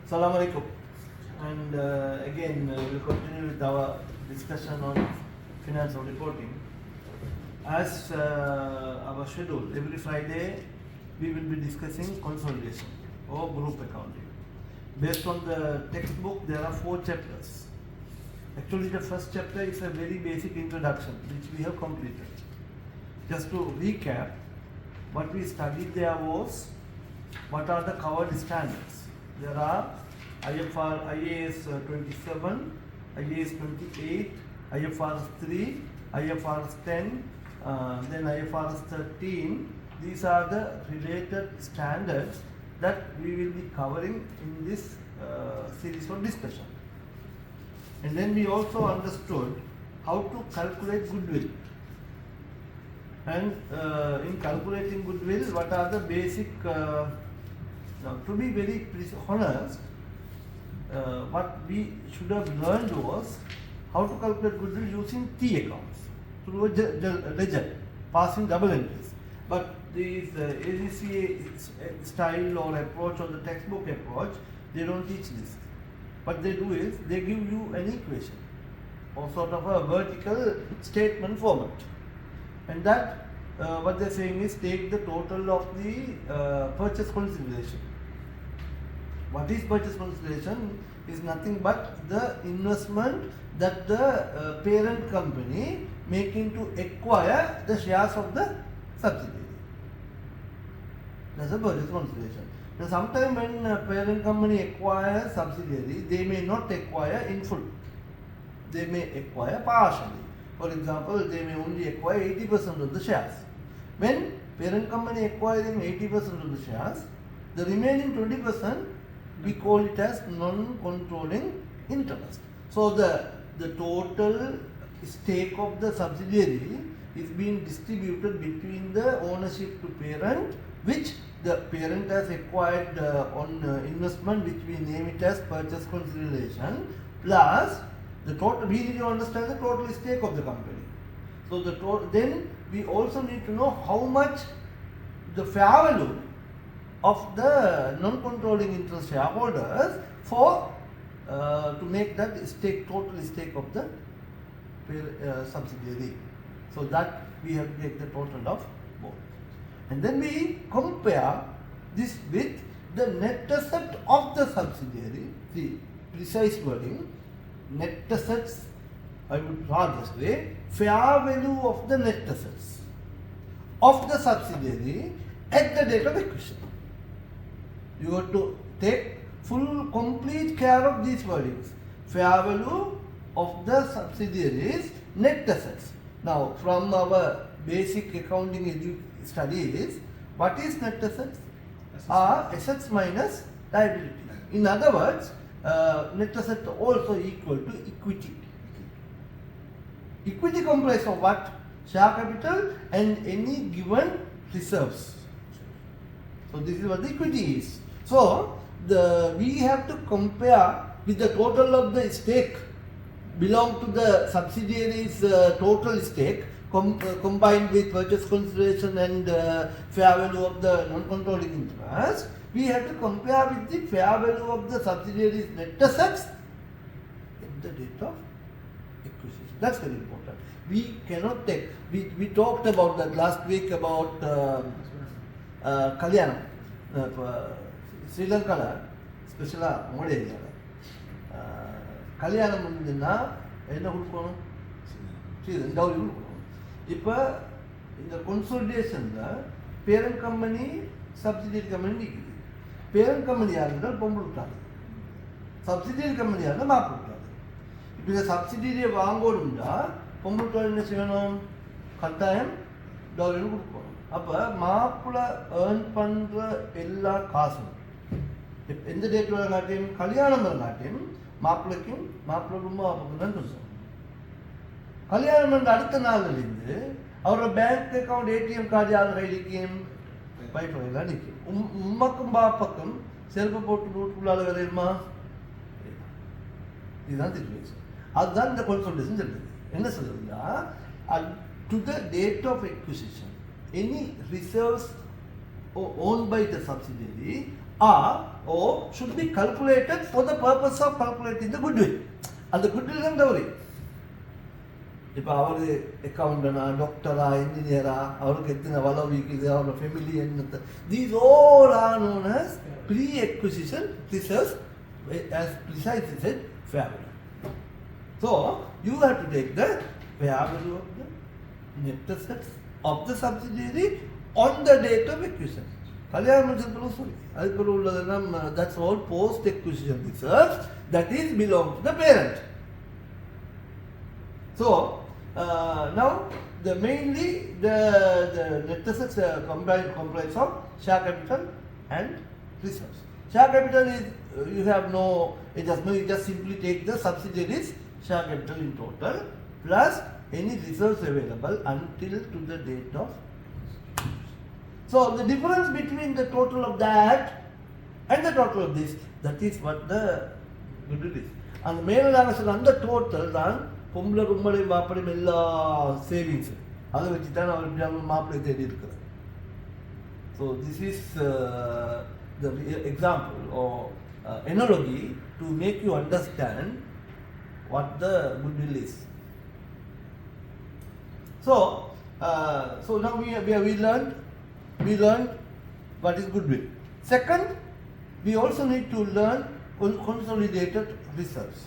Assalamu alaikum. And again, we'll continue with our discussion on financial reporting. As our schedule, every Friday we will be discussing consolidation or group accounting. Based on the textbook, there are 4 chapters. Actually, the first chapter is a very basic introduction, which we have completed. Just to recap, what we studied there was what are the covered standards. There are IAS 27, IAS 28, IFRS 3, IFRS 10, then IFRS 13. These are the related standards that we will be covering in this series of discussion. And then we also understood how to calculate goodwill. And in calculating goodwill, what are the basic, to be very honest, what we should have learned was how to calculate goodwill using T accounts through a ledger, passing double entries. But these ACCA style or approach or the textbook approach, they don't teach this. What they do is they give you an equation or sort of a vertical statement format. And that, what they're saying is take the total of the purchase consideration. What is purchase consideration is nothing but the investment that the parent company making to acquire the shares of the subsidiary. That's a purchase consideration. Now, sometimes when a parent company acquires subsidiary, they may not acquire in full. They may acquire partially. For example, they may only acquire 80% of the shares. When parent company acquiring 80% of the shares, the remaining 20% we call it as non-controlling interest. So the total stake of the subsidiary is being distributed between the ownership to parent, which the parent has acquired on investment, which we name it as purchase consideration, plus the total. We need to understand the total stake of the company. So the total, then we also need to know how much the fair value of the non-controlling interest shareholders for to make that stake, total stake of the subsidiary. So that we have to take the total of both. And then we compare this with the net asset of the subsidiary, the precise wording, net assets, I would rather say, fair value of the net assets of the subsidiary at the date of acquisition. You have to take full, complete care of these wordings. Fair value of the subsidiaries net assets. Now, from our basic accounting studies, what is net assets? Are assets minus liability. In other words, net asset also equal to equity. Equity comprises of what? Share capital and any given reserves. So this is what the equity is. So we have to compare with the total of the stake belong to the subsidiary's total stake combined with purchase consideration and fair value of the non-controlling interest. We have to compare with the fair value of the subsidiary's net assets at the date of acquisition. That's very important. We cannot take. We talked about that last week about Kalyanam, Srilanka, special model. Kalyanam munna enna kudukonom? Dowry kudukonom. இப்போ இந்த consolidation parent company subsidiary company இருக்குது. parent company யாருன்றால் பொம்பளை விட்டாரு, subsidiary company யாருன்னா மாப்பிள்ளை விட்டாரு. இப்போ இந்த subsidiary வாங்கணும்னா பொம்பளை விட்டாரு என்ன செய்யணும்? கட்டாயம் டவுரி கொடுக்கணும். அப்போ மாப்பிள்ளை ஏர்ன் பண்ணுற எல்லா காசும் எந்த டேட் வர காட்டியும் கல்யாணம் வர காட்டியும் மாப்பிள்ளைக்கும் மாப்பிள்ளை ரொம்ப அப்போ தான் சொல்லுவோம். கல்யாணம் பண்ண அடுத்த நாள்லேருந்து அவரோட பேங்க் அக்கௌண்ட் ஏடிஎம் கார்டு யார் கையிலிக்கும்? பைப் வகையில் நிற்கும். உம்மக்கும் பாப்பக்கும் செருப்பு போட்டு வீட்டுக்குள்ளால விளையுமா? இதுதான் சிச்சுவேஷன். அதுதான் இந்த கன்சல்டேஷன் சொல்லுது. என்ன சொல்லுதுன்னா, to the date of acquisition any reserves owned by the subsidiary are or should be calculated for the purpose of calculating the goodwill. And the goodwill is the worry. If our accountant, doctor, engineer, our getting a family, and these all are known as pre-acquisition reserves, as precisely said, fair value. So you have to take the fair value of the net assets of the subsidiary on the date of acquisition. That's all post-acquisition reserves that is belong to the parent. So now mainly the net assets comprise of share capital and reserves. Share capital is you have no adjustment. You just simply take the subsidiaries share capital in total plus any reserves available until to the date of. So the difference between the total of that and the total of this, that is what the goodwill is. And the main analysis on the total then Pumbla Rumali Vaparimella savings. Other which is our Mapla. So this is the example or analogy to make you understand what the goodwill is. So now we learned what is goodwill. Second, we also need to learn consolidated reserves.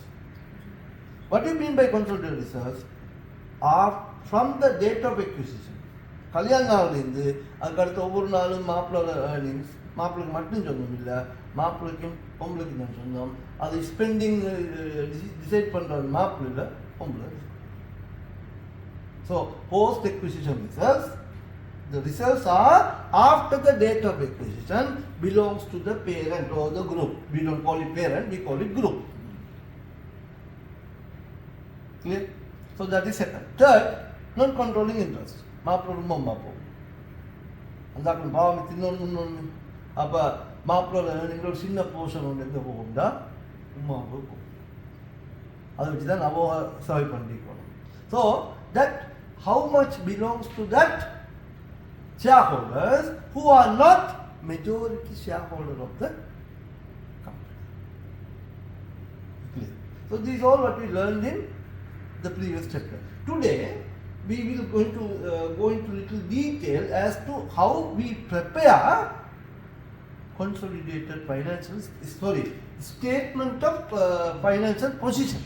What do you mean by consolidated reserves? Are from the date of acquisition. கல்யாணம் அதுக்கடுத்து ஒவ்வொரு நாளும் மாப்பிளோட earnings மாப்பிளைக்கு மட்டும் சொந்தம் இல்லை மாப்பிளைக்கும் பொம்பளைக்கும் தான் சொந்தம் அது ஸ்பெண்டிங் டிசைட் பண்ணுற மாப்பிள்ளை பொம்பளை. So post acquisition reserves, the reserves are after the date of acquisition belongs to the parent or the group. We don't call it parent, we call it group. Clear? So that is second. Third, non-controlling interest. மாப்பிள்ளை ரொம்ப பார்ப்போம் அந்த பாவம் தின்னொன்று அப்போ மாப்பிள்ளோட ஏர்னிங்கில் ஒரு சின்ன portion ஒன்று எங்கே போகும்டா உமா இருக்கும் அதை வச்சு தான் நம்ம சர்வை பண்ணிக்கணும். So that how much belongs to that shareholders who are not majority shareholder of the company. Clear? So this is all what we learned in the previous chapter. Today we will going to go into little detail as to how we prepare consolidated financial statement of financial position.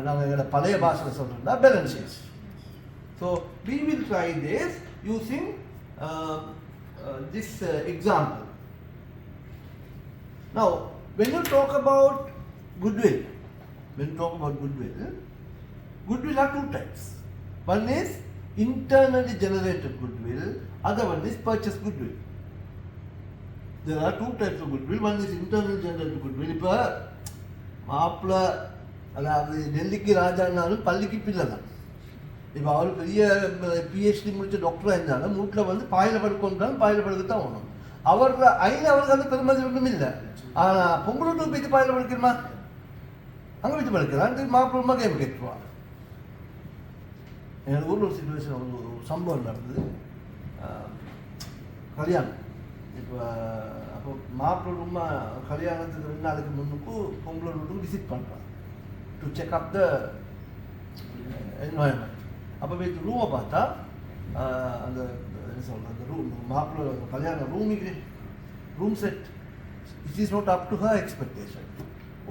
நாங்கள் பழைய பாஷையில் சொல்கிறோம்னா balance sheet. So we will try this using this example. Now when you talk about goodwill, goodwill are two types. One is internally generated goodwill, other one is purchased goodwill. There are two types of goodwill. One is internally generated goodwill. இப்போ மாப்பிள்ளை அதாவது டெல்லிக்கு ராஜானாலும் பள்ளிக்கு பிள்ளை தான். இப்போ அவர் பெரிய PhD முடிச்ச டாக்டராக இருந்தாலும் வீட்டில் வந்து பாயில் படுக்கொண்டாலும் பாயில் படுக்க தான் வேணும். அவருக்கு அவருக்கு அந்த பெருமதி ஒன்றும் இல்லை. ஆனால் பொங்கல் வீட்டுக்கு போய்த்து பாயில் படுக்கணுமா அங்கே வச்சு படுக்கிறான் மாப்பிள்ளமா கேம் கேட்டுருவான். எங்கள் ஊரில் ஒரு சிச்சுவேஷன் ஒரு சம்பவம் நடந்தது. கல்யாணம் இப்போ அப்போ மாப்பிள்ளை ரொம்ப கல்யாணத்துக்கு 2 நாளுக்கு முன்னுக்கு பொங்கல் வீட்டுக்கு விசிட் பண்ணுறான் to check up the environment. அப்போ போய் ரூமை பார்த்தா அந்த என்ன சொல்கிறது அந்த ரூம் மாப்பிள்ளை கல்யாண room set it is not up to her expectation.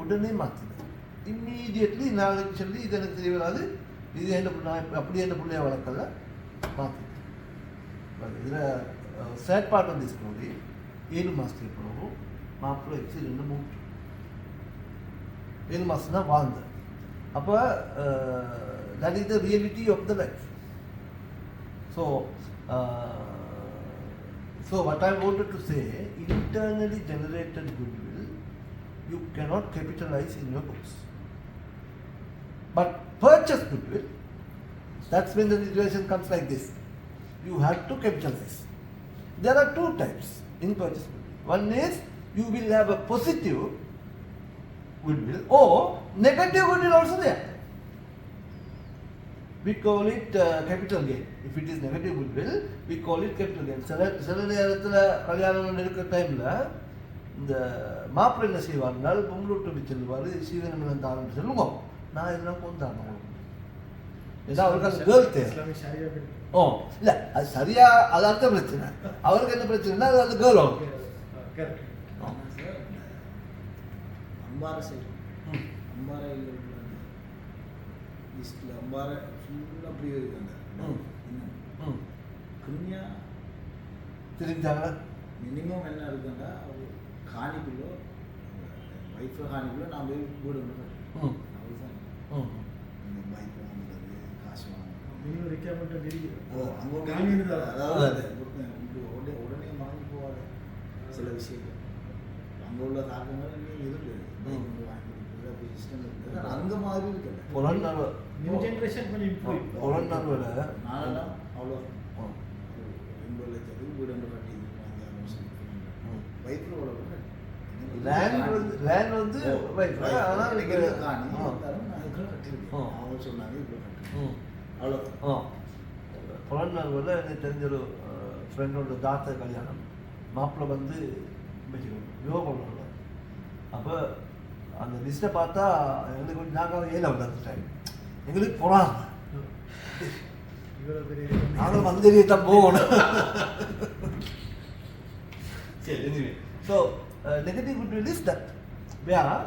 உடனே மாற்றினேன் இம்மீடியட்லி. நாளைக்கு சொல்லி இது எனக்கு தெரிய வராது, இது என்ன நான் அப்படியே என்ன பிள்ளைய வளர்க்கல மாற்றினேன். இதில் sad part of the story 7 மாதத்துக்கு பிறகு மாப்பிள்ளை எக்ஸிடென்ட் மூட்டு 7 மாதம் தான் வாழ்ந்தேன். அப்போ that is the reality of the life. So what I wanted to say, internally generated goodwill you cannot capitalize in your books, but purchased goodwill, that's when the situation comes like this, you have to capitalize. There are two types in purchased goodwill. One is you will have a positive goodwill or negative goodwill also there. We call it capital gain. If it is negative goodwill, we call it capital gain. சில நேரத்தில் கல்யாணம் எடுக்கிற டைமில் இந்த மாப்பிள்ளை என்ன செய்வார்கள், பொங்கல் விட்டு செல்வார், சீதனம் தாரன்னு சொல்லுவோம். நான் இதெல்லாம் கொண்டாடணும் ஏன்னா அவருக்கு அந்த கேர்ள் தேவை. ஓ இல்லை, அது சரியா அது அடுத்த பிரச்சனை. அவருக்கு என்ன பிரச்சனைனா அது அந்த கேர்ள் ஆகும். அம்பார சைடு அம்பாரையில் லிஸ்ட்டில் அம்பாரை ஃபுல்லாக அப்படியே இருக்காங்க. கம்மியாக தெரிஞ்சாங்களா மினிமம் என்ன இருக்குன்னா காணிக்குள்ளோ ஒய்ஃபு காணிக்குள்ளோ நான் போய் வீடு ஒன்று அவ்வளோதான். இந்த பைக் வாங்குறது, காசு வாங்குறது, ரெக்யர்மெண்ட் இருக்குது. அங்கே அதாவது உடனே மறந்து போவாங்க சில விஷயங்கள். அங்கே உள்ள தாக்கங்கள் இன்னும் இருக்குது. பைக் வந்து வாங்கி கொடுக்குறது அப்படி சிஸ்டம் இருக்குது. அங்கே மாதிரி இருக்குது. நியூ ஜென்ரேஷன் கொஞ்சம் இம்ப்ரூவ். நானெல்லாம் அவ்வளோ 80 லட்சத்துக்கு வீடு ஒன்று கட்டி 5-6 வருஷம் பைக்கில் அவ்வளோ லேண்ட் வந்து அவங்க சொன்னாங்க அவ்வளோ. புலன்னார்வில் எனக்கு தெரிஞ்ச ஒரு ஃப்ரெண்டோட தாத்தா கல்யாணம். மாப்பிள்ளை வந்து யோகம் பண்ணல. அப்போ அந்த லிஸ்ட்டை பார்த்தா எங்களுக்கு நாங்கள் ஏழை வந்து அந்த டைம் எங்களுக்கு போனாங்க. நாங்கள் மந்திரியை போகணும். சரி, so negative goodwill is that where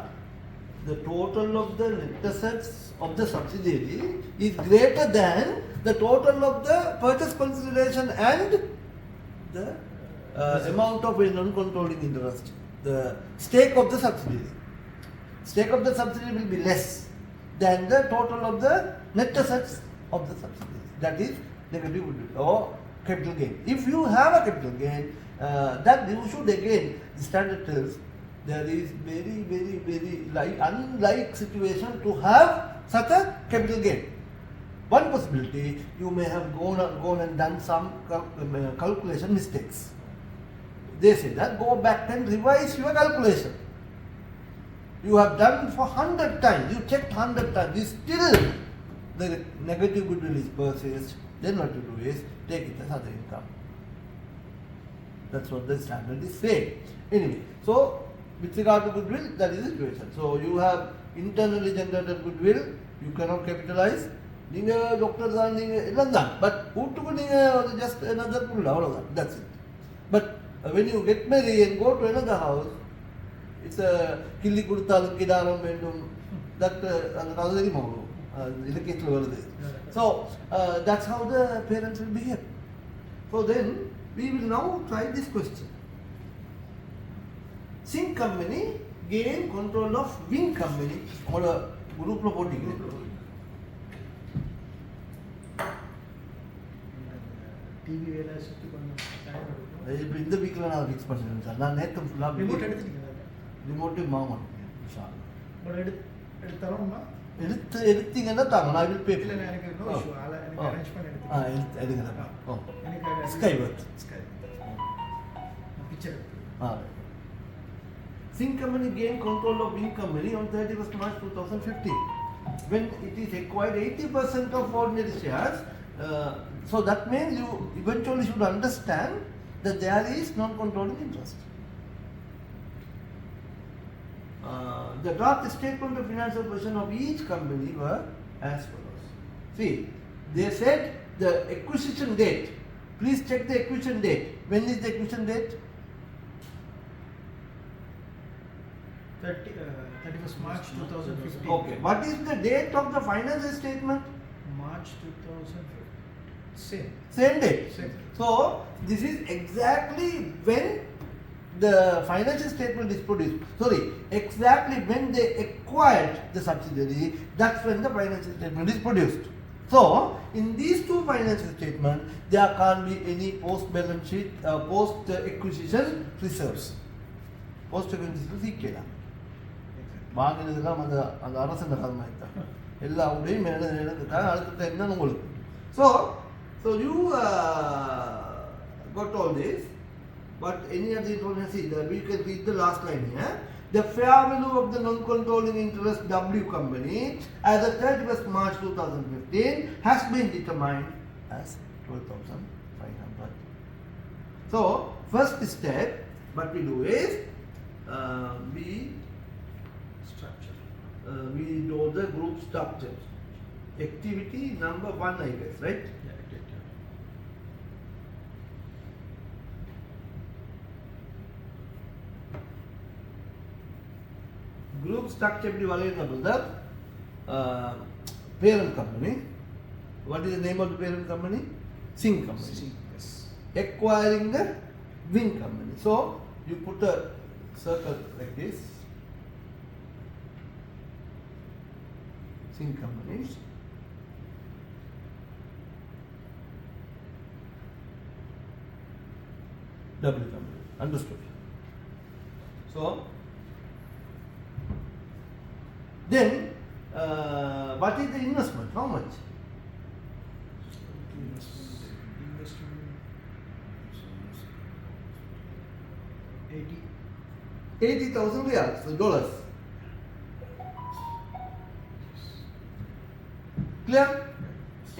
the total of the net assets of the subsidiary is greater than the total of the purchase consideration and the amount of a non-controlling interest, the stake of the subsidiary. Stake of the subsidiary will be less than the total of the net assets of the subsidiary. That is negative goodwill or capital gain. If you have a capital gain, that you should again, the standard tells there is very unlike situation to have such a capital gain. One possibility, you may have gone and done some calculation mistakes. They say that go back and revise your calculation. You have done for 100 times, you checked 100 times, you still the negative goodwill is persist. Then what you do is take it as other income. That's what the standard is saying. Anyway, so with regard to goodwill, that is the situation. So you have internally generated goodwill, you cannot capitalize. Ninga doctors are ninga, but who just another pull out. That's it. But when you get married and go to another house, it's a killi kuduthal kidaram vendum. That another model. So that's how the parents will behave. So then we will now try this question. Sink company gain control of wing company or a group reporting. TV வேலை சுத்தி பண்ண இப்போ இந்த வீக்கில் நான் fix பண்ணிடுறேன் sir. நான் நேற்று ஃபுல்லாக ரிமோட் எடுத்துட்டீங்க. ரிமோட்டு மாமன் சார் எடுத்தாலும்னா எடுத்தீங்கன்னா தாங்க நான் வில் பே. இல்லை எனக்கு நோ இஷ்யூ. எனக்கு அரேஞ்ச் பண்ணி எடுக்கிறேன். எனக்கு ஸ்கைவர்த் picture. Sink company gained control of wing company on 31st March 2015 when it is acquired 80% of ordinary shares. So that means you eventually should understand that there is non-controlling interest. The draft statement of financial position of each company were as follows. See, they said the acquisition date. Please check the acquisition date. When is the acquisition date? 31st March 2015. Okay. What is the date of the financial statement? March 2015. Same date. Same. So this is exactly when the financial statement is produced. Sorry, exactly when they acquired the subsidiary, that's when the financial statement is produced. So in these two financial statements, there can't be any post-balance sheet, post-acquisition reserves. Post-acquisition CPA. வாங்கினதுலாம் அந்த அரசன் காலமாக தான் எல்லா உடையும் எழுதுக்காக அடுத்த time தான் உங்களுக்கு. So you got all this, but any other information, see, we can read the last line here. The fair value of the non-controlling interest W company as of 31st March 2015 has been determined as 12,500. So first step, what we do is we Structure. we know the group structure. Activity number 1, I guess, right? Yeah, I did. Group structure எப்படி வரையறது parent company. What is the name of the parent company? Sing company. Yes. Acquiring the wing company. So you put a circle like this. Sing companies. W company. Understood? So then what is the investment? How much? Investment 80. 80,000 reals, dollars. Clear?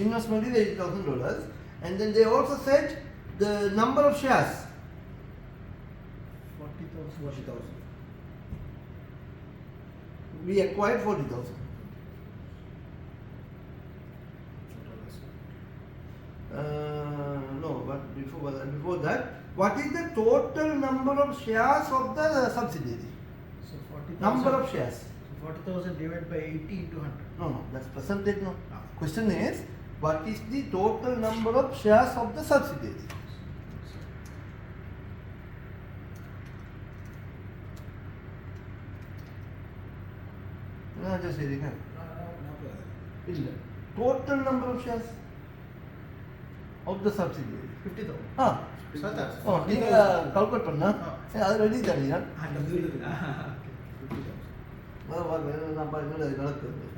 Investment is $80,000, and then they also said the number of shares. 40,000. 40,000. We acquired 40,000. No, but before that, what is the total number of shares of the subsidiary? So 40,000. Number of shares. So 40,000 divided by 80 into 100. No, that's percentage. No. Ah. Question is, what is the total number of shares of the subsidiary? No, just saying. No. Total number of shares of the subsidiary. 50,000. Ah. So நீங்க calculate பண்ணா அது ready தானீங்க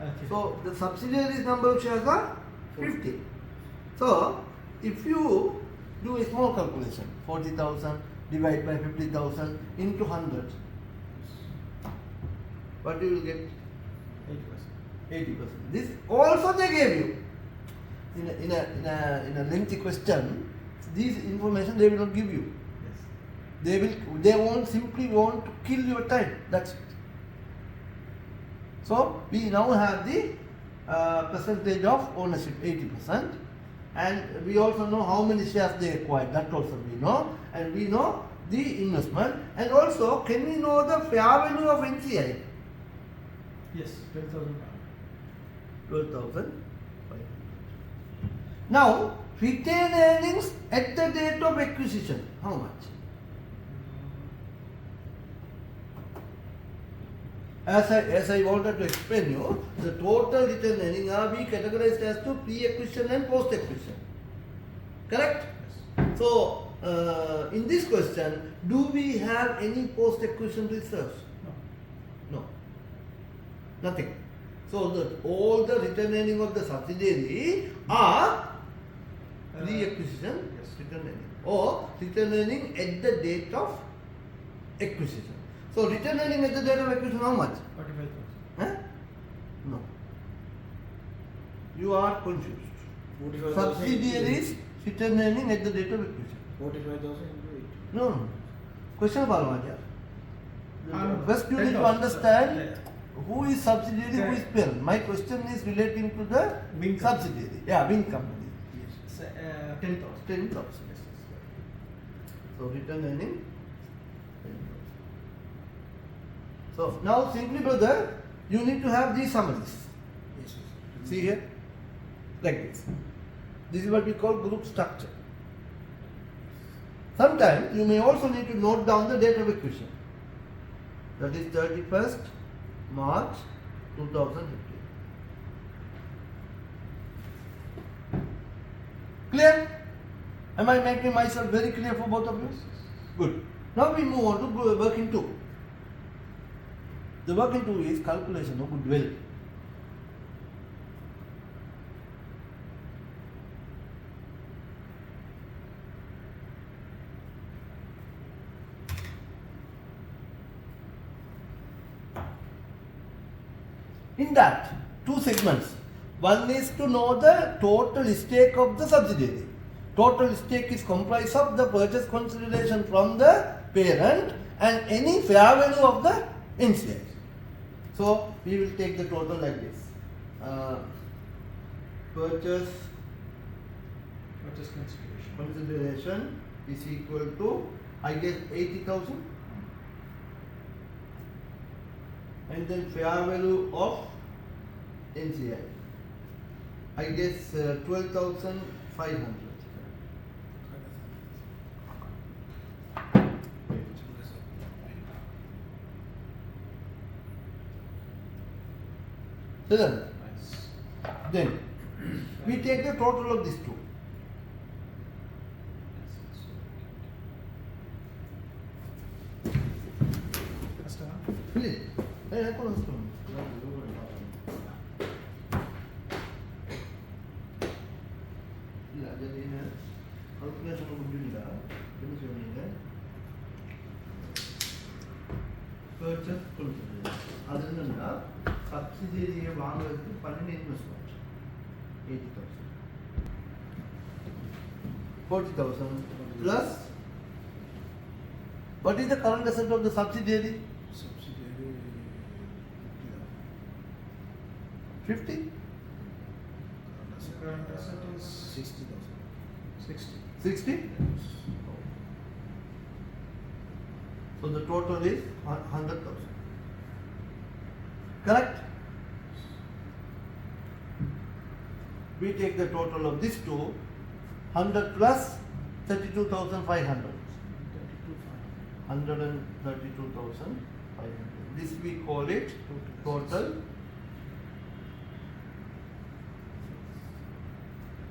Okay. So the subsidiaries number of shares are 50. So if you do a small calculation, 40,000 divided by 50,000 into 100, what you will get? 80%. This also they gave you in a lengthy question. This information they will not give you. Yes. They won't simply want to kill your time. That's it. So we now have the percentage of ownership 80%, and we also know how many shares they acquired. That also we know, and we know the investment, and also can we know the fair value of NCI? Yes, 12,000. 12,500. Now retained earnings at the date of acquisition. How much? As I wanted to explain you, the total retained earnings are be categorized as to pre-acquisition and post-acquisition. Correct? So, in this question, do we have any post-acquisition reserves? No. No. Nothing. So, all the retained earnings of the subsidiary are pre-acquisition Yes. retained earnings or retained earnings at the date of acquisition. So, retained earnings at the date of acquisition, how much? 45,000. Huh? No. You are confused. 45,000 Subsidiaries retained earnings at the date of acquisition. 45,000 into 8. No. Question Balwaja. No. First you need to 10,000. understand Yeah. who is subsidiary, who is parent. My question is relating to the Wing company. subsidiary. Yeah, wing company. So, 10,000. 10,000. So return earning 10,000. So now simply brother, you need to have these summaries. Yes. See here, like this. This is what we call group structure. Sometimes you may also need to note down the date of acquisition. That is 31st March 2015. Clear? Am I making myself very clear for both of you? Good. Now we move on to working 2. The working 2 is calculation of goodwill. In that, 2 segments. One is to know the total stake of the subsidiary. Total stake is comprised of the purchase consideration from the parent and any fair value of the NCI. So we will take the total like this. Purchase consideration is equal to, I guess, 80,000, and then fair value of NCI, I guess 12,500. Then we take the total of these two. Please. Hey, I couldn't stone. Yeah, then in a calculation of Buddha, purchase consideration. Other than that, subsidiary வாங்குறதுக்கு பண்ணின investment 80,000. 40,000 plus. What is the current asset of the subsidiary? Subsidiary 50? Current asset is 60,000. 60. 60? So the total is 100,000. Correct? We take the total of these two, 100 plus 32,500. 132,500. This we call it total.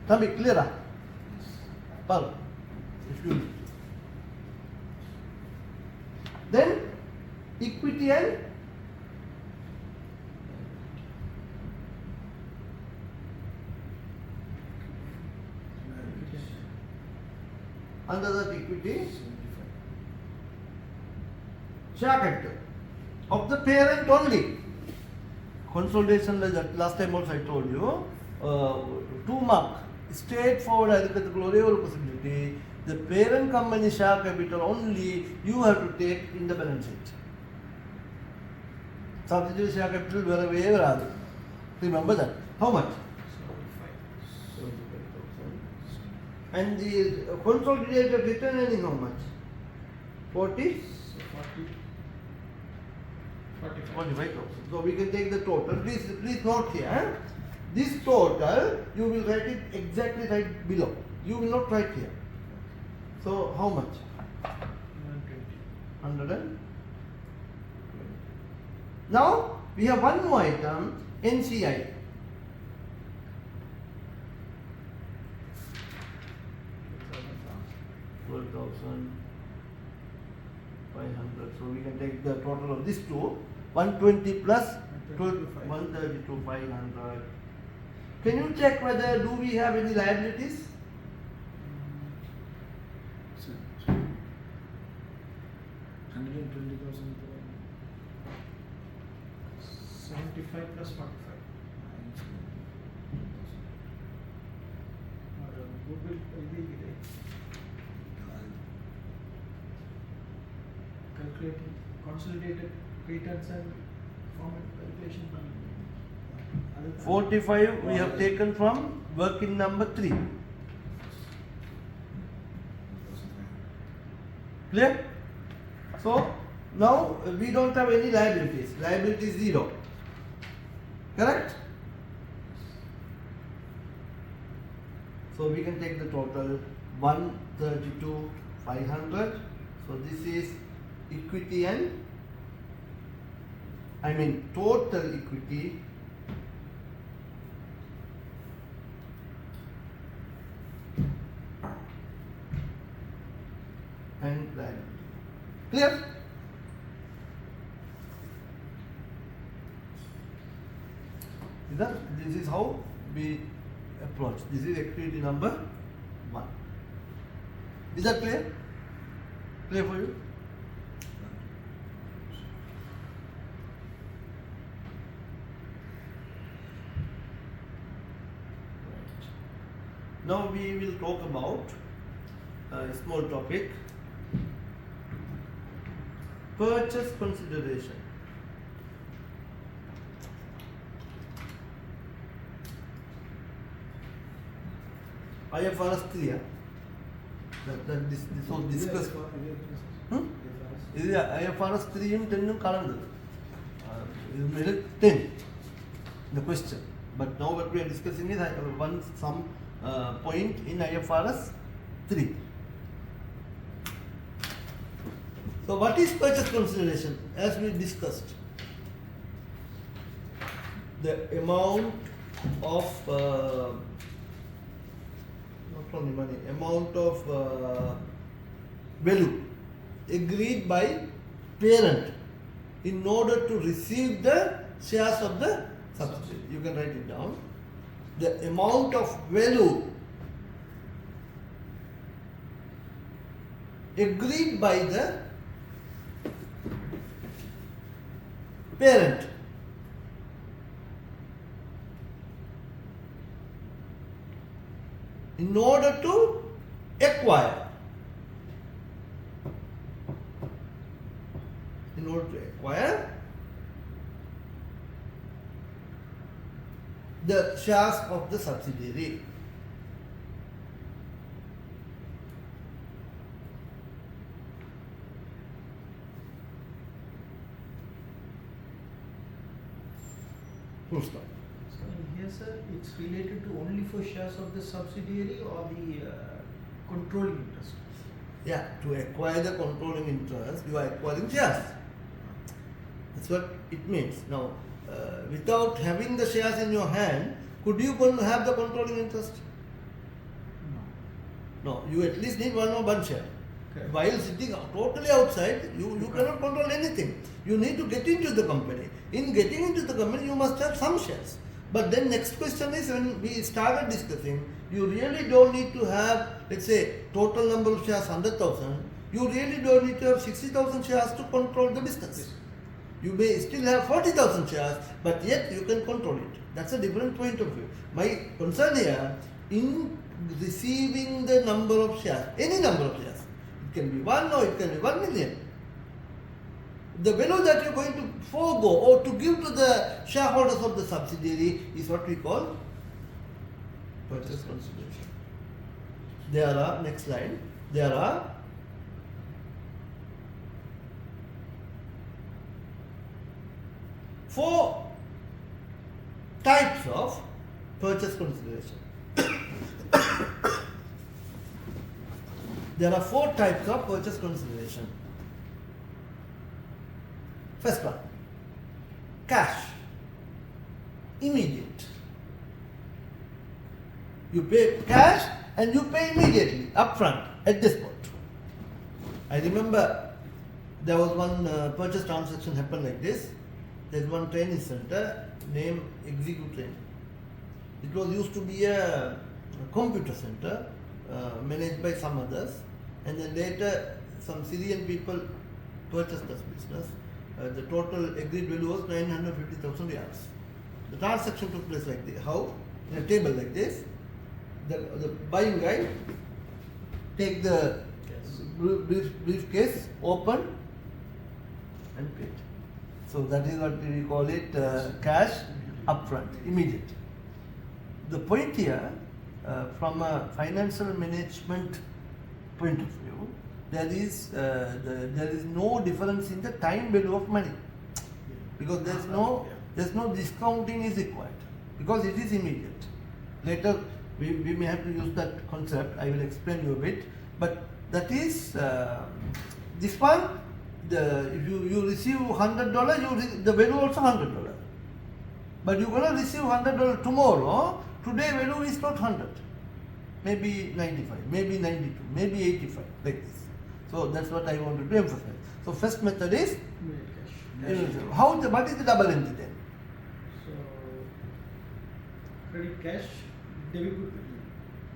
Tell me clear? Paul, if you. Then equity and under that equity 75. share capital of the parent only. Consolidation, like that last time also I told you, 2 mark straightforward ஒரே ஒரு possibility. The parent company share capital only you have to take in the balance sheet. Subsidiary share capital வரவே வராது. Remember that. How much? 75,000. And the consolidated return earning how much? 40? 45,000. So we can take the total. Please note here. This total you will write it exactly right below. You will not write here. So how much? 120. Now we have one more item, NCI. $12,500. So we can take the total of these two. 120 plus 132,500. Can you check whether do we have any liabilities? 120,000. 75 plus 45. Google calculating consolidated returns and format calculation. 45 we have taken from working number 3. Clear? So now we don't have any liabilities. Liability is 0. Correct? So we can take the total 132,500. So this is equity and total equity and liability. Clear? This is how we approach. This is activity number 1. Is that clear? Clear for you? Now we will talk about a small topic. purchase consideration. IFRS 3. This was discussed. This is IFRS 3 and 10 calendar. You made it 10, the question. But now what we are discussing is some point in IFRS 3. So what is purchase consideration? As we discussed, the amount of not only money, amount of value agreed by parent in order to receive the shares of the subsidiary. You can write it down. The amount of value agreed by the parent in order to acquire. In order to acquire the shares of the subsidiary. Full stop. So here, sir, it's related to only for shares of the subsidiary or the controlling interest. Yeah, to acquire the controlling interest, you are acquiring shares. That's what it means. Now, without having the shares in your hand, could you have the controlling interest? No, you at least need one share. Okay. While sitting totally outside, you cannot control anything. You need to get into the company. In getting into the company, you must have some shares. But then next question is, when we started discussing, you really don't need to have, let's say, total number of shares 100,000. You really don't need to have 60,000 shares to control the business. You may still have 40,000 shares, but yet you can control it. That's a different point of view. My concern here, in receiving the number of shares, any number of shares, it can be 1 or it can be 1 million. The value that you're going to forego or to give to the shareholders of the subsidiary is what we call purchase consideration. There are, next slide, there are 4 types of purchase consideration. There are 4 types of purchase consideration. First one, cash, immediate. You pay cash and you pay immediately, upfront, at the spot. I remember there was one purchase transaction happened like this. There's one training center named Execute Training. It was used to be a computer center managed by some others, and then later some Syrian people purchased this business. The total agreed value was 950,000 riyals. The transaction took place like this. How? In a table like this. The buying guy take the briefcase, open and paid. So that is what we call it cash upfront, immediate. The point here, from a financial management point of view, there is no difference in the time value of money, because there's no discounting is required, because it is immediate. Later we may have to use that concept. I will explain you a bit, but that is this one. If you receive $100, the value also $100. But you're gonna receive $100 tomorrow. Today value is not 100, maybe 95, maybe 92, maybe 85, like this. So that's what I wanted to emphasize. So first method is Immediate cash. what is the double entry then? So credit cash, debit goodwill.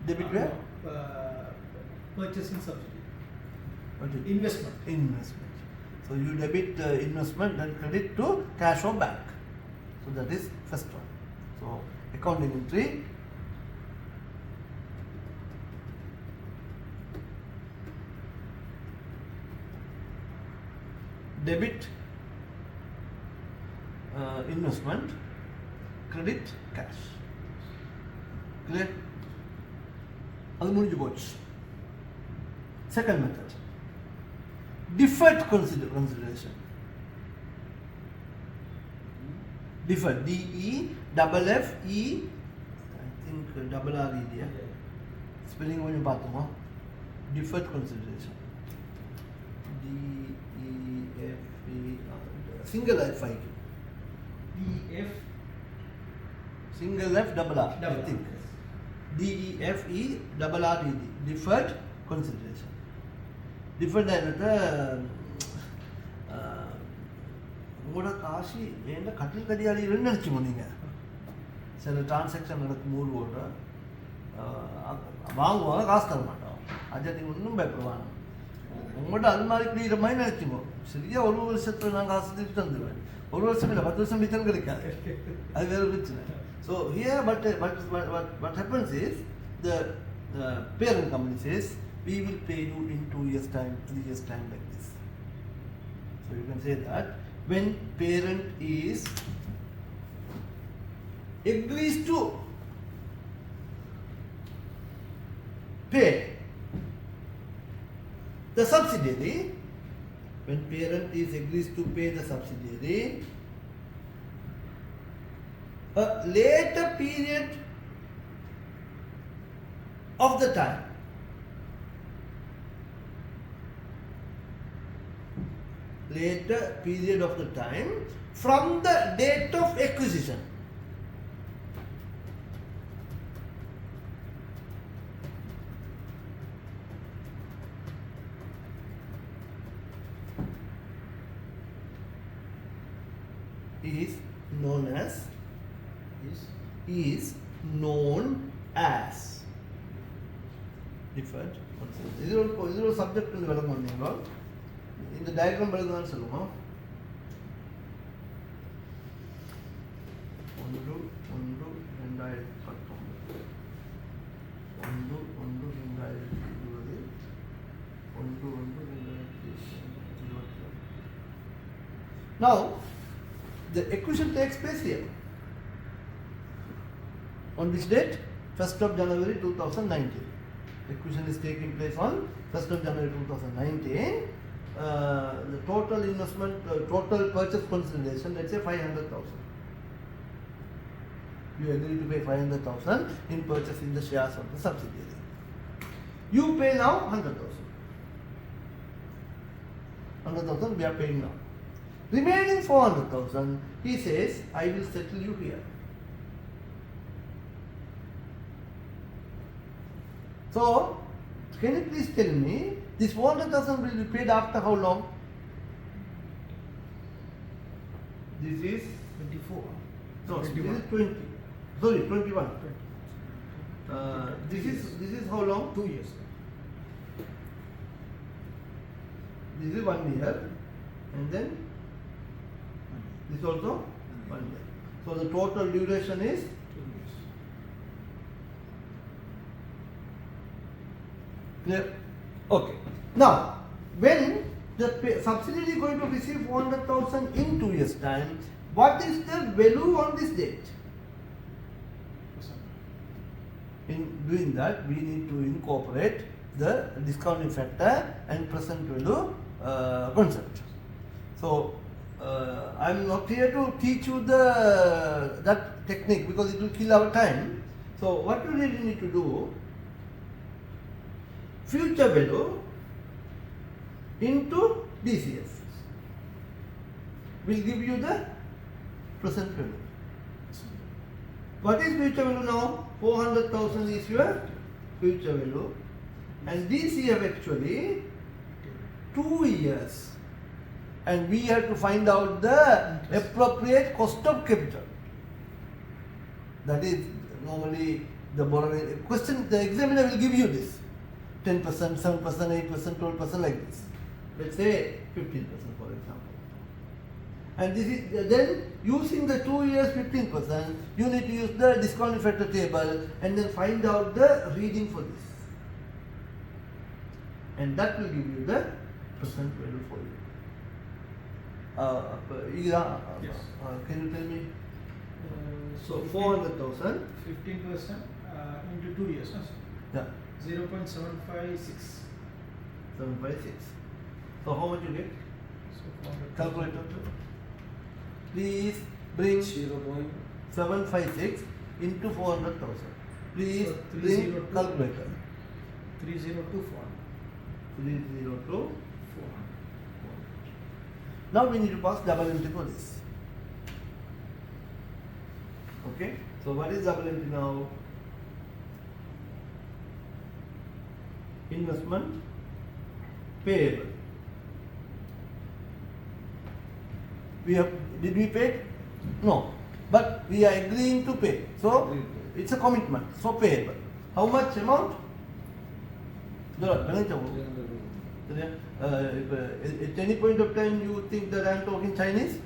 Debit where? Purchasing subsidy. What is it? Investment. Investment. So you debit investment and credit to cash or bank. So that is first one. So accounting entry. debit investment, credit cash. Clear? அது முடிஞ்சு போச்சு. Second method, deferred consideration. Deferred, D-E-F-F-E, I think double R-E-D, spelling கொஞ்சம் பார்த்துமா. Deferred consideration, D-E-F-E, single F-I, D-F single F double R, I think. D-E-F-E-R-R-E-D, deferred consideration. Deferred என்னது உங்களோட காசு ஏன்டா கட்டில் கடியாளின்னு நினச்சிக்கோ நீங்கள். சில டிரான்சாக்ஷன் நடக்கும்போது ஓட வாங்குவாங்க, காசு தர மாட்டோம். அதை நீங்கள் ஒன்றும் பயப்படுவாங்க. உங்கள்கிட்ட அது மாதிரி கிளியிற மாதிரி நினச்சிக்கோ. சரியாக ஒரு வருஷத்தில் நான் காசு திருப்பி தந்துடுவேன். ஒரு வருஷம் இல்லை, 10 வருஷம் வித்தம் கிடைக்காது. அது வேறு பிரச்சனை. So here what happens is the parent company says we will pay you in 2 years time, 3 years time, like this. So you can say that when parent is agrees to pay the subsidiary, when parent is agrees to pay the subsidiary, a later period of the time, later period of the time from the date of acquisition. Is known as deferred consideration. இது ஒரு subject வந்து விளங்க வந்தீங்களோ இந்த diagram விளங்குதான்னு சொல்லுவோம். 1/1/2019, 1/1/2020, 1/1/2021. Now the acquisition takes place here. On which date? 1st of January 2019. Acquisition is taking place on 1st of January 2019. The total investment, total purchase consideration, let's say 500,000. You agree to pay 500,000 in purchasing the shares of the subsidiary. You pay now 100,000. 100,000 we are paying now. Remaining 400,000, he says, I will settle you here. So, can you please tell me, this 400,000 will be paid after how long? This is 24. no, 21. this is 20. Sorry, 21. This is how long? 2 years. This is 1 year, and then this also 1 year. So the total duration is 2 years. clear? Okay. Now, when the subsidiary is going to receive 400,000 in 2 years' time, what is the value on this date? In doing that, we need to incorporate the discounting factor and present value concept. So, I am not here to teach you that technique because it will kill our time. So, what you really need to do, future value into DCF will give you the present value. What is future value now? 400,000 is your future value, and DCF actually 2 years, and we have to find out the appropriate cost of capital. That is normally the borrowing question. The examiner will give you this 10%, 7%, 8%, 12% like this. Let's say 15% for example. And this is then using the 2 years 15%, you need to use the discounting factor table and then find out the reading for this. And that will give you the present value for you. Yes. Can you tell me? So 15 400,000. 15% into 2 years, no? Yeah. 0.756. 756. So how much you get? So 400. Calculator. Please bring 756 into 400,000. Please So bring 302. calculator. 302 302. 400. Now we need to pass double entry for this. Okay. So what is double entry now? Investment payable. Did we pay? No. But we are agreeing to pay. So it's a commitment. So payable. How much amount? At any point of time you think that I am talking Chinese?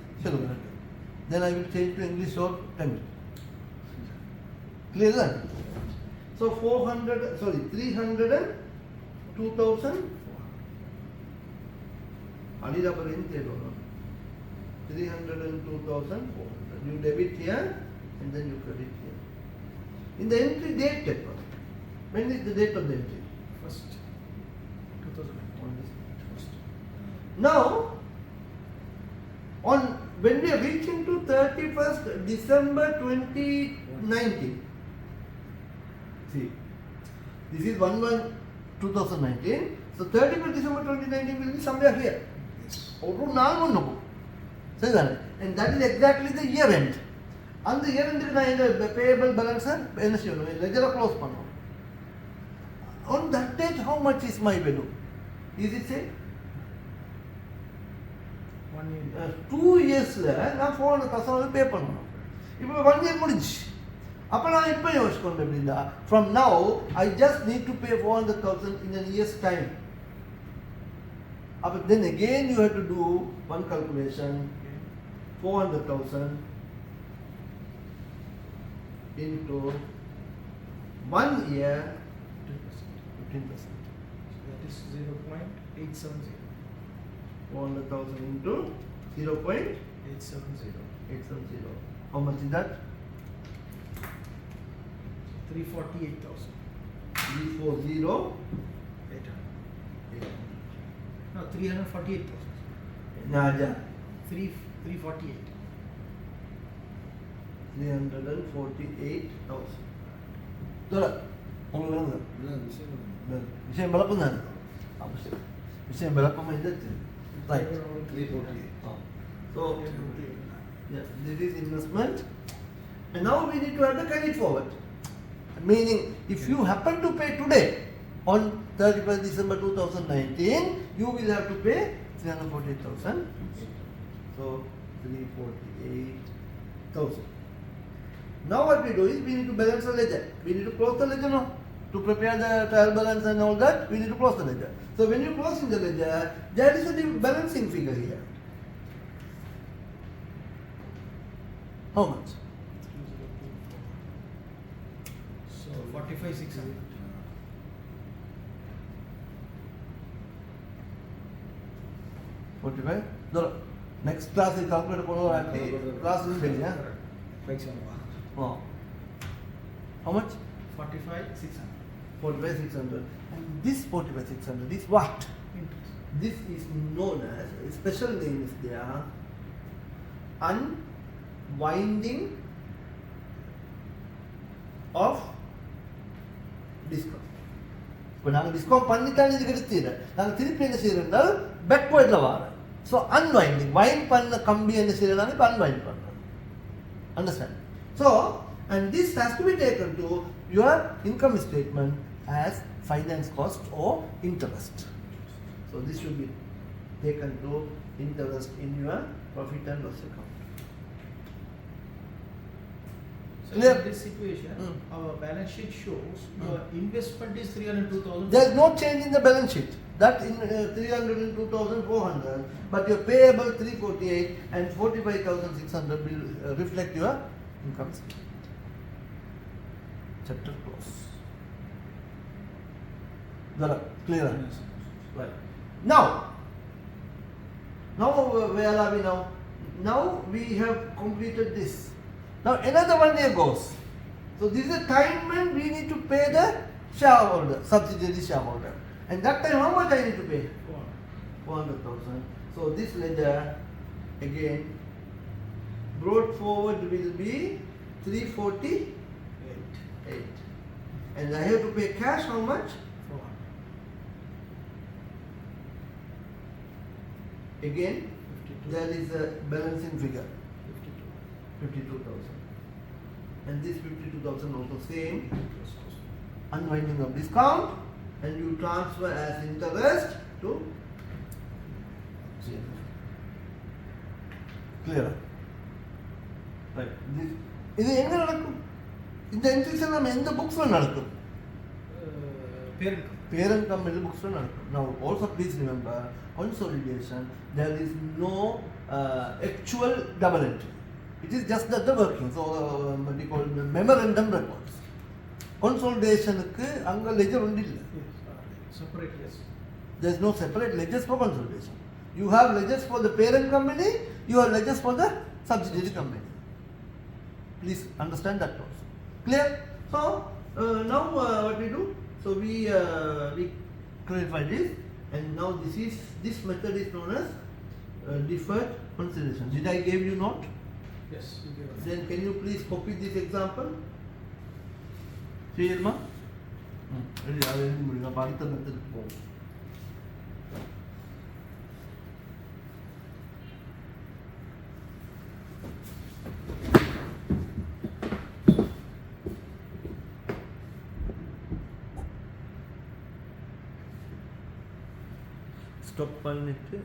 Then I will change to English or Tamil. Clear that? So 302,000. 302,400. You debit here and then you credit here. In the entry date paper, when is the date of the entry? First 2001. Now, when we are reaching to 31st December 2019, see, this is 1/1/2019. So 31st December 2019 will be somewhere here. Say that. And that is exactly the year end. And the year end is payable balance ledger close. On that date, how much is my value? Is it say? 1 year. 2 years நான் 400,000 pay பண்ணணும். இப்போ 1 year முடிஞ்சு. அப்ப நான் இப்போ யோசிக்கணும் எப்படின்னா from now I just need to pay 400,000 in a year's time. But then again you have to do one calculation. 400,000 into 1 year 15%. So that is 0.870. 400,000 into 0.870. 870. How much is that? 348,000. 340. 800. No, 348,000. Naja. 348. 348,000. Dora, உங்களுக்கு விஷயம் விளக்கம் தானே அவசியம் விஷயம் விளக்கமாக இருந்துச்சு right 348. So yeah, this is investment and now we need to have the credit forward, meaning if you happen to pay today on 31st December 2019 you will have to pay 348,000. So 348,000. Now what we do is we need to balance the ledger. We need to close the ledger now. To prepare the trial balance and all that, we need to close the ledger. So when you close in the ledger, there is a balancing figure here. How much? 302. So 45,600. 45. The next class is calculated for class is ready, yeah? Oh. How much? 45,600. 45,600. And this 45,600 is what? Interest. This is known as, a special name is there, unwinding of discount. இப்போ நாங்கள் discount பண்ணித்தான் இதுக்கு எடுத்துறேன் நாங்கள் திருப்பி என்ன செய்யறோம்னால் பேக்வேர்டில் வரோம். So unwinding wind பண்ண கம்பி என்ன செய்யறதுனால இப்போ அன்வைண்ட் பண்ணுறோம். Understand? So and this has to be taken to your income statement as finance cost or interest. So this should be taken to interest in your profit and loss account. So Clear? in this situation, our balance sheet shows your investment is 302,000. There is no change in the balance sheet. That in 302,400, but your payable 348 and 45,600 will reflect your income statement. Chapter close. Clear? Right. Now, Now where are we now? Now we have completed this. Now another 1 year goes. So this is the time when we need to pay the shareholder, subsidiary shareholder. And that time how much I need to pay? 400,000. So this ledger again brought forward will be 348. And I have to pay cash how much? 400. Again 52. there is a balancing figure 52,000. And this 52,000 also same unwinding of discount and you transfer as interest to CFA. Clear? Right. இது எங்க நடக்கும்? இந்த entries எல்லாம் எந்த புக்ஸ்ல நடக்கும்? Parent. Parent company books lo nadakkum. Now also please remember consolidation there is no actual double entry. It is just the working. So what we call memorandum records. Consolidation ku anga ledger undilla. Yes. Separate, yes. There is no separate ledgers for consolidation. You have ledgers for the parent company, you have ledgers for the subsidiary company. Please understand that also. Clear? So now what we do? So we clarify this, and now this method is known as deferred consideration. Did I give you note? Yes. You give us. Then can you please copy this example? See, Irma? Ready? I will do it. அடுத்த method போவோம். Stop பண்ணிட்டு